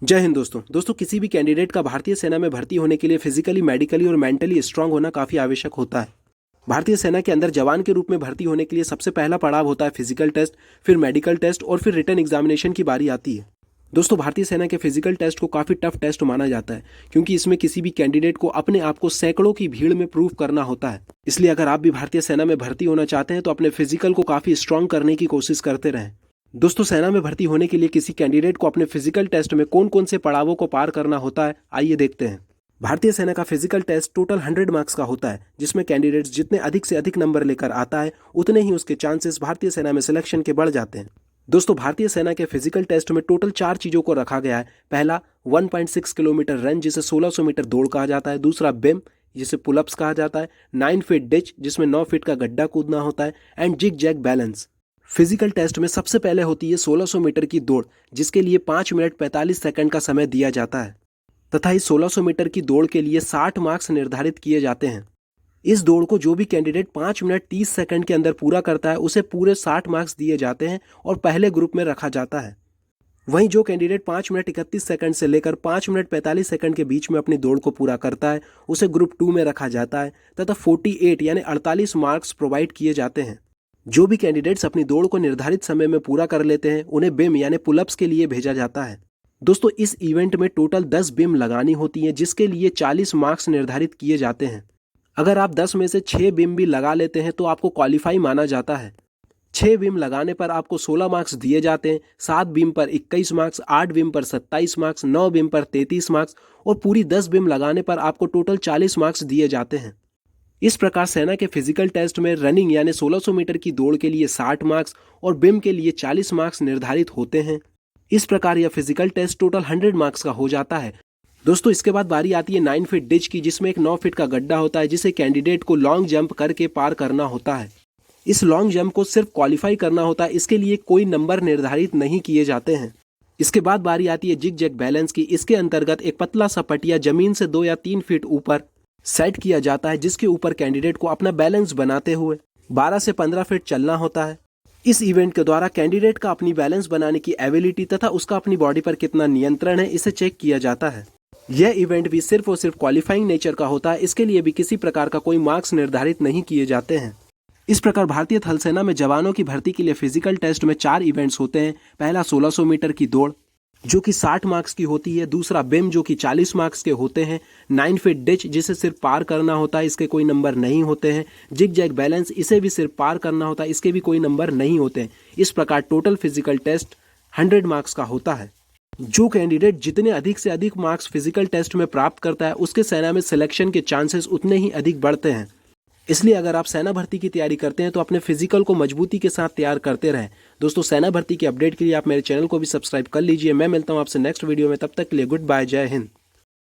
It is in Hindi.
जय हिंद दोस्तों किसी भी कैंडिडेट का भारतीय सेना में भर्ती होने के लिए फिजिकली, मेडिकली और मेंटली स्ट्रांग होना काफ़ी आवश्यक होता है। भारतीय सेना के अंदर जवान के रूप में भर्ती होने के लिए सबसे पहला पड़ाव होता है फिजिकल टेस्ट, फिर मेडिकल टेस्ट और फिर रिटन एग्जामिनेशन की बारी आती है। दोस्तों, भारतीय सेना के फिजिकल टेस्ट को काफ़ी टफ टेस्ट माना जाता है क्योंकि इसमें किसी भी कैंडिडेट को अपने आप को सैकड़ों की भीड़ में प्रूव करना होता है। इसलिए अगर आप भी भारतीय सेना में भर्ती होना चाहते हैं तो अपने फिजिकल को काफ़ी स्ट्रांग करने की कोशिश करते रहें। दोस्तों, सेना में भर्ती होने के लिए किसी कैंडिडेट को अपने फिजिकल टेस्ट में कौन कौन से पड़ावों को पार करना होता है, आइए देखते हैं। भारतीय सेना का फिजिकल टेस्ट टोटल 100 मार्क्स का होता है, जिसमें कैंडिडेट्स जितने अधिक से अधिक नंबर लेकर आता है उतने ही उसके चांसेस भारतीय सेना में सिलेक्शन के बढ़ जाते हैं। दोस्तों, भारतीय सेना के फिजिकल टेस्ट में टोटल 4 चीज़ों को रखा गया है। पहला 1.6 किलोमीटर रन, जिसे 1600 मीटर दौड़ कहा जाता है। दूसरा बिम, जिसे पुलअप्स कहा जाता है। 9 फीट डिच, जिसमें 9 फीट का गड्ढा कूदना होता है। And zig zag balance. Physical test में सबसे पहले होती है 1600 मीटर की दौड़, जिसके लिए 5 मिनट 45 सेकंड का समय दिया जाता है तथा इस 1600 मीटर की दौड़ के लिए 60 मार्क्स निर्धारित किए जाते हैं। इस दौड़ को जो भी कैंडिडेट 5 मिनट 30 सेकंड के अंदर पूरा करता है उसे पूरे 60 मार्क्स दिए जाते हैं और पहले ग्रुप में रखा जाता है। वहीं जो कैंडिडेट 5 मिनट 31 सेकंड से लेकर 5 मिनट 45 सेकंड के बीच में अपनी दौड़ को पूरा करता है उसे ग्रुप 2 में रखा जाता है तथा 48 यानी 48 मार्क्स प्रोवाइड किए जाते हैं। जो भी कैंडिडेट्स अपनी दौड़ को निर्धारित समय में पूरा कर लेते हैं उन्हें बिम यानी पुलअप्स के लिए भेजा जाता है। दोस्तों, इस इवेंट में टोटल 10 बिम लगानी होती हैं, जिसके लिए 40 मार्क्स निर्धारित किए जाते हैं। अगर आप 10 में से 6 बिम भी लगा लेते हैं तो आपको क्वालिफाई माना जाता है। 6 बिम लगाने पर आपको 16 मार्क्स दिए जाते हैं। 7 बिम पर 21 मार्क्स, 8 बिम पर 27 मार्क्स, 9 बिम पर 33 मार्क्स और पूरी 10 बिम लगाने पर आपको टोटल 40 मार्क्स दिए जाते हैं। इस प्रकार सेना के फिजिकल टेस्ट में रनिंग यानी 1600 मीटर की दौड़ के लिए 60 मार्क्स और बिम के लिए 40 मार्क्स निर्धारित होते हैं। इस प्रकार यह फिजिकल टेस्ट टोटल 100 मार्क्स का हो जाता है। दोस्तों, इसके बाद बारी आती है 9 फीट डिच की, जिसमें एक 9 फीट का गड्ढा होता है जिसे कैंडिडेट को लॉन्ग जंप करके पार करना होता है। इस लॉन्ग जंप को सिर्फ क्वालिफाई करना होता है, इसके लिए कोई नंबर निर्धारित नहीं किए जाते हैं। इसके बाद बारी आती है जिग जैग बैलेंस की। इसके अंतर्गत एक पतला सा पटिया जमीन से 2 या 3 फीट ऊपर सेट किया जाता है, जिसके ऊपर कैंडिडेट को अपना बैलेंस बनाते हुए 12 से 15 फीट चलना होता है। इस इवेंट के द्वारा कैंडिडेट का अपनी बैलेंस बनाने की एबिलिटी तथा उसका अपनी बॉडी पर कितना नियंत्रण है, इसे चेक किया जाता है। यह इवेंट भी सिर्फ और सिर्फ क्वालिफाइंग नेचर का होता है, इसके लिए भी किसी प्रकार का कोई मार्क्स निर्धारित नहीं किए जाते हैं। इस प्रकार भारतीय थल सेना में जवानों की भर्ती के लिए फिजिकल टेस्ट में 4 इवेंट्स होते हैं। पहला 1600 मीटर की दौड़, जो कि 60 मार्क्स की होती है। दूसरा बिम, जो कि 40 मार्क्स के होते हैं। 9 फीट डिच, जिसे सिर्फ पार करना होता है, इसके कोई नंबर नहीं होते हैं। जिग जैग बैलेंस, इसे भी सिर्फ पार करना होता है, इसके भी कोई नंबर नहीं होते हैं। इस प्रकार टोटल फिजिकल टेस्ट 100 मार्क्स का होता है। जो कैंडिडेट जितने अधिक से अधिक मार्क्स फिजिकल टेस्ट में प्राप्त करता है उसके सेना में सिलेक्शन के चांसेस उतने ही अधिक बढ़ते हैं। इसलिए अगर आप सेना भर्ती की तैयारी करते हैं तो अपने फिजिकल को मजबूती के साथ तैयार करते रहें। दोस्तों, सेना भर्ती की अपडेट के लिए आप मेरे चैनल को भी सब्सक्राइब कर लीजिए। मैं मिलता हूं आपसे नेक्स्ट वीडियो में, तब तक के लिए गुड बाय, जय हिंद।